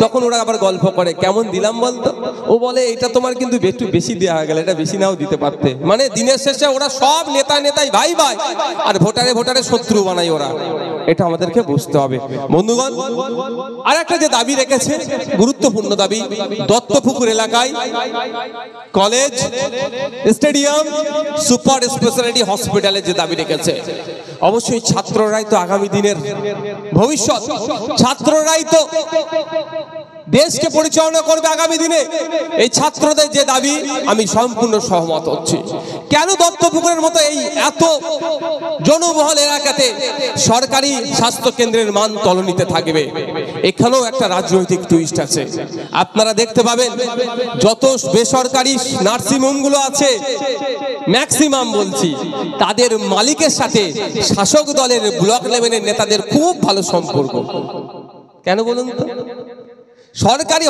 তখন ওরা আবার গল্প করে, কেমন দিলাম বলতো? ও বলে এটা তোমার কিন্তু একটু বেশি দেওয়া গেল, এটা বেশি নাও দিতে পারতে। মানে দিনের শেষে ওরা সব নেতাই ভাই ভাই, আর ভোটারে শত্রু বানাই ওরা। এটা আমাদেরকে বুঝতে হবে বন্ধুগণ। আর একটা যে দাবি রেখেছে, গুরুত্বপূর্ণ দাবি, দত্তপুকুর এলাকায় কলেজ, স্টেডিয়াম, সুপার স্পেশালিটি হসপিটালের যে দাবি রেখেছে, অবশ্যই ছাত্ররাই তো আগামী দিনের ভবিষ্যৎ, ছাত্ররাই তো দেশকে পরিচালনা করবে আগামী দিনে। এই ছাত্রদের যে দাবি আমি সম্পূর্ণ সহমত হচ্ছি। কেন দত্তপুকুরের মতো এই এত জনবহুল এলাকাতে সরকারি স্বাস্থ্য কেন্দ্রের মান তলানিতে থাকবে? এখানেও একটা রাজনৈতিক টুইস্ট আছে। আপনারা দেখতে পাবেন যত বেসরকারি নার্সিংহোমগুলো আছে, ম্যাক্সিমাম বলছি, তাদের মালিকের সাথে শাসক দলের ব্লক লেভেলের নেতাদের খুব ভালো সম্পর্ক। কেন বলুন তো? সরকারি